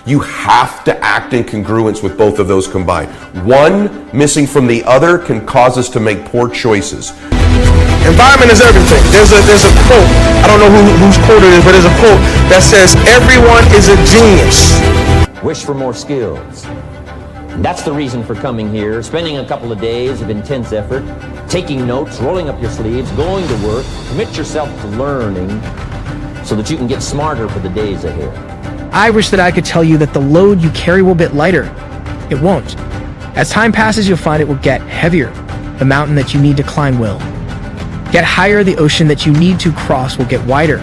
You have to act in congruence with both of those combined. One missing from the other can cause us to make poor choices. Environment is everything. There's a quote, I don't know whose quote it is, but there's a quote that says, everyone is a genius. Wish for more skills. That's the reason for coming here, spending a couple of days of intense effort, taking notes, rolling up your sleeves, going to work, commit yourself to learning so that you can get smarter for the days ahead. I wish that I could tell you that the load you carry will get lighter. It won't. As time passes, you'll find it will get heavier. The mountain that you need to climb will get higher. The ocean that you need to cross will get wider.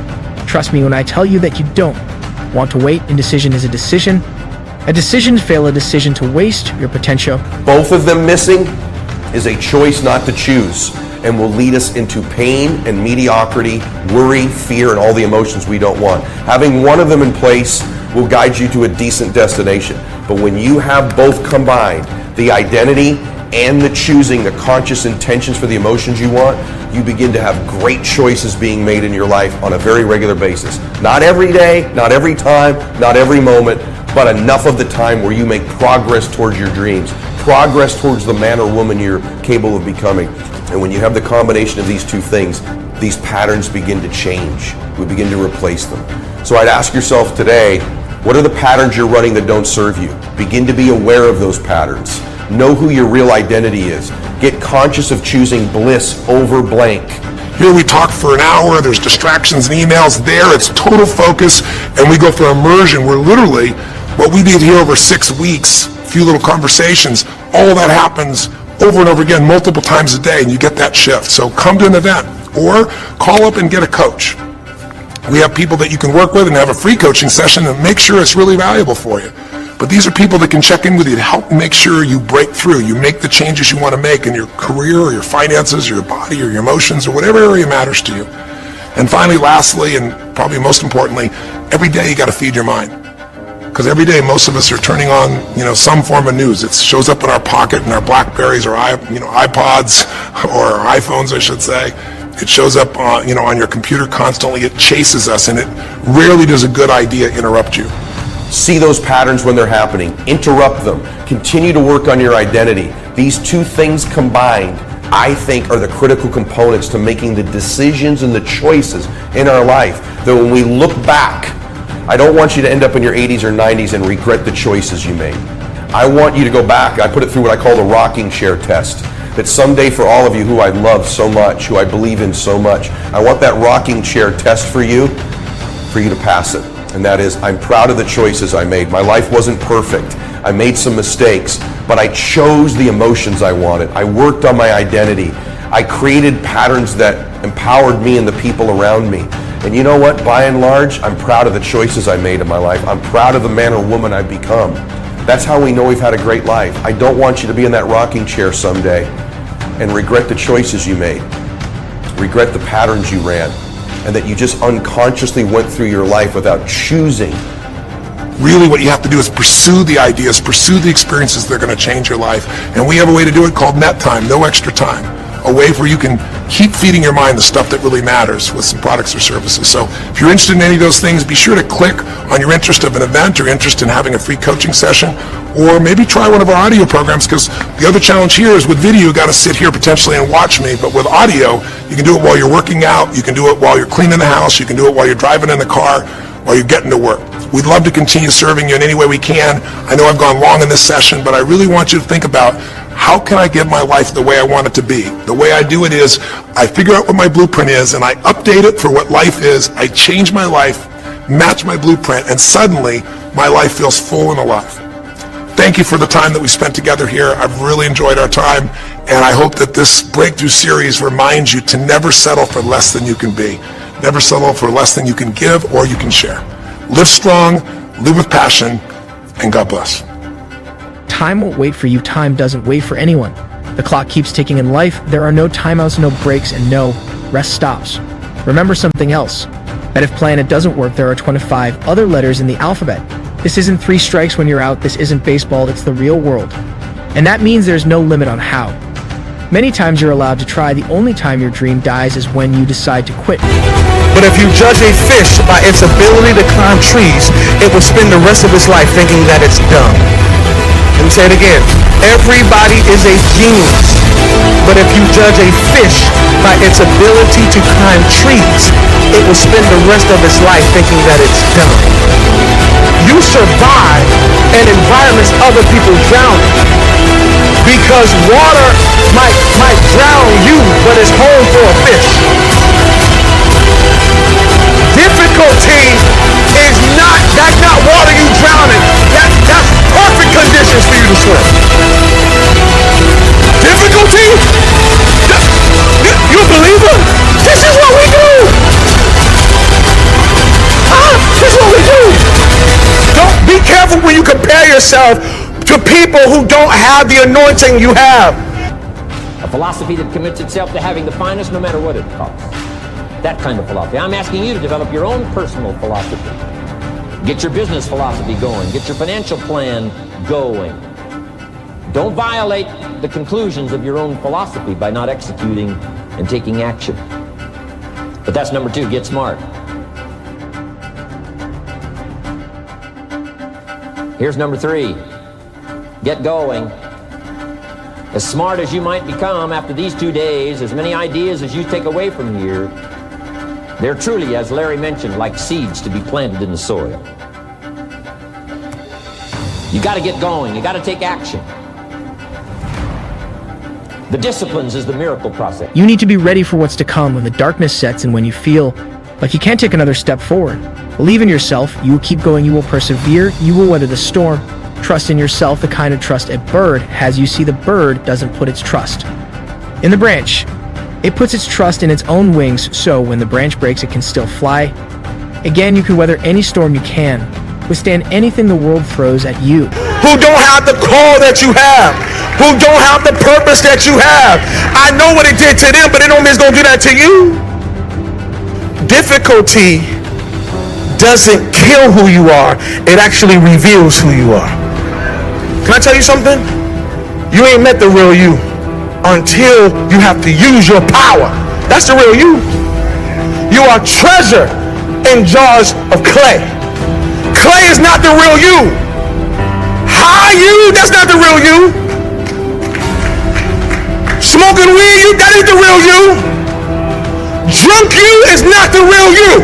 Trust me when I tell you that you don't want to wait. Indecision is a decision. A decision to fail, a decision to waste your potential. Both of them missing is a choice not to choose, and will lead us into pain and mediocrity, worry, fear, and all the emotions we don't want. Having one of them in place will guide you to a decent destination. But when you have both combined, the identity and the choosing, the conscious intentions for the emotions you want, you begin to have great choices being made in your life on a very regular basis. Not every day, not every time, not every moment, but enough of the time where you make progress towards your dreams, progress towards the man or woman you're capable of becoming. And when you have the combination of these two things, these patterns begin to change. We begin to replace them. So I'd ask yourself today, what are the patterns you're running that don't serve you? Begin to be aware of those patterns. Know who your real identity is. Get conscious of choosing bliss over blank. Here we talk for an hour, there's distractions and emails. There it's total focus, and we go for immersion where literally what we did here over 6 weeks, a few little conversations, all that happens over and over again multiple times a day, and you get that shift. So come to an event or call up and get a coach. We have people that you can work with and have a free coaching session and make sure it's really valuable for you. But these are people that can check in with you to help make sure you break through, you make the changes you want to make in your career or your finances or your body or your emotions or whatever area matters to you. And finally, lastly, and probably most importantly, every day you got to feed your mind. Because every day most of us are turning on, some form of news. It shows up in our pocket, in our Blackberries or iPods or our iPhones, I should say. It shows up on your computer constantly. It chases us, and it rarely does a good idea interrupt you. See those patterns when they're happening. Interrupt them. Continue to work on your identity. These two things combined, I think, are the critical components to making the decisions and the choices in our life that when we look back, I don't want you to end up in your 80s or 90s and regret the choices you made. I want you to go back. I put it through what I call the rocking chair test. That someday for all of you who I love so much, who I believe in so much, I want that rocking chair test for you to pass it. And that is, I'm proud of the choices I made. My life wasn't perfect. I made some mistakes, but I chose the emotions I wanted. I worked on my identity. I created patterns that empowered me and the people around me. And you know what? By and large, I'm proud of the choices I made in my life. I'm proud of the man or woman I've become. That's how we know we've had a great life. I don't want you to be in that rocking chair someday and regret the choices you made, regret the patterns you ran, and that you just unconsciously went through your life without choosing. Really what you have to do is pursue the ideas, pursue the experiences that are going to change your life. And we have a way to do it called net time, no extra time. A way where you can keep feeding your mind the stuff that really matters with some products or services. So if you're interested in any of those things, be sure to click on your interest of an event or interest in having a free coaching session, or maybe try one of our audio programs, because the other challenge here is with video, you got to sit here potentially and watch me, but with audio, you can do it while you're working out, you can do it while you're cleaning the house, you can do it while you're driving in the car, while you're getting to work. We'd love to continue serving you in any way we can. I know I've gone long in this session, but I really want you to think about, how can I get my life the way I want it to be? The way I do it is, I figure out what my blueprint is, and I update it for what life is. I change my life, match my blueprint, and suddenly my life feels full and alive. Thank you for the time that we spent together here. I've really enjoyed our time, and I hope that this breakthrough series reminds you to never settle for less than you can be. Never settle for less than you can give or you can share. Live strong, live with passion, and God bless. Time won't wait for you. Time doesn't wait for anyone. The clock keeps ticking in life. There are no timeouts, no breaks, and no rest stops. Remember something else, that if planet doesn't work, there are 25 other letters in the alphabet. This isn't 3 strikes when you're out. This isn't baseball. It's the real world. And that means there's no limit on how. Many times you're allowed to try. The only time your dream dies is when you decide to quit. But if you judge a fish by its ability to climb trees, it will spend the rest of its life thinking that it's dumb. Let me say it again. Everybody is a genius. But if you judge a fish by its ability to climb trees, it will spend the rest of its life thinking that it's dumb. You survive in environments other people drown in. Because water might drown you, but it's home for a fish. Difficulty is that's not water you drown in. That's perfect conditions for you to swim. Difficulty? You a believer? This is what we do. This is what we do. Don't be careful when you compare yourself to people who don't have the anointing you have. A philosophy that commits itself to having the finest no matter what it costs. That kind of philosophy. I'm asking you to develop your own personal philosophy. Get your business philosophy going. Get your financial plan going. Don't violate the conclusions of your own philosophy by not executing and taking action. But that's number 2, get smart. Here's number 3, get going. As smart as you might become after these 2 days, as many ideas as you take away from here, they're truly, as Larry mentioned, like seeds to be planted in the soil. You got to get going. You got to take action. The disciplines is the miracle process. You need to be ready for what's to come when the darkness sets and when you feel like you can't take another step forward. Believe in yourself. You will keep going. You will persevere. You will weather the storm. Trust in yourself, the kind of trust a bird has. You see, the bird doesn't put its trust in the branch. It puts its trust in its own wings, so when the branch breaks, it can still fly. Again, you can weather any storm you can, withstand anything the world throws at you. Who don't have the call that you have, who don't have the purpose that you have. I know what it did to them, but it don't mean it's going to do that to you. Difficulty doesn't kill who you are, it actually reveals who you are. Can I tell you something? You ain't met the real you until you have to use your power. That's the real you. You are treasure in jars of clay. Clay is not the real you. High you, that's not the real you. Smoking weed, that ain't the real you. Drunk you is not the real you.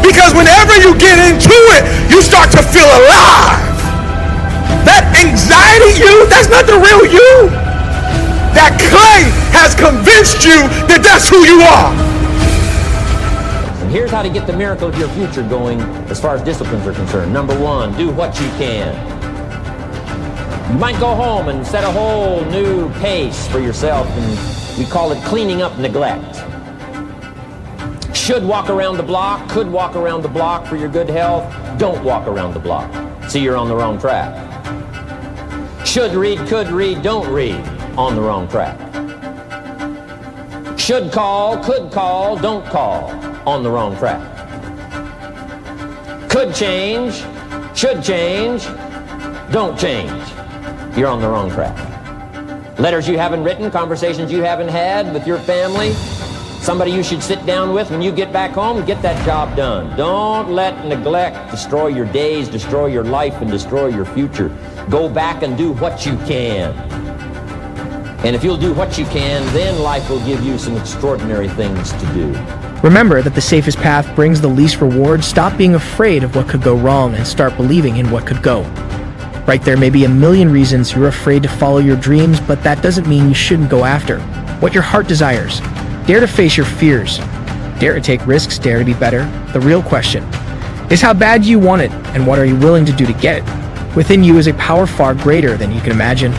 Because whenever you get into it, you start to feel alive. That anxiety you, that's not the real you. That clay has convinced you that that's who you are. And here's how to get the miracle of your future going as far as disciplines are concerned. Number 1, do what you can. You might go home and set a whole new pace for yourself, and we call it cleaning up neglect. Should walk around the block, could walk around the block for your good health. Don't walk around the block. See, you're on the wrong track. Should read, could read, don't read. On the wrong track. Should call, could call, don't call. On the wrong track. Could change, should change, don't change. You're on the wrong track. Letters you haven't written, conversations you haven't had with your family, somebody you should sit down with when you get back home and get that job done. Don't let neglect destroy your days, destroy your life, and destroy your future. Go back and do what you can. And if you'll do what you can, then life will give you some extraordinary things to do. Remember that the safest path brings the least reward. Stop being afraid of what could go wrong and start believing in what could go. Right, there may be a million reasons you're afraid to follow your dreams, but that doesn't mean you shouldn't go after what your heart desires. Dare to face your fears. Dare to take risks. Dare to be better. The real question is, how bad do you want it, and what are you willing to do to get it? Within you is a power far greater than you can imagine.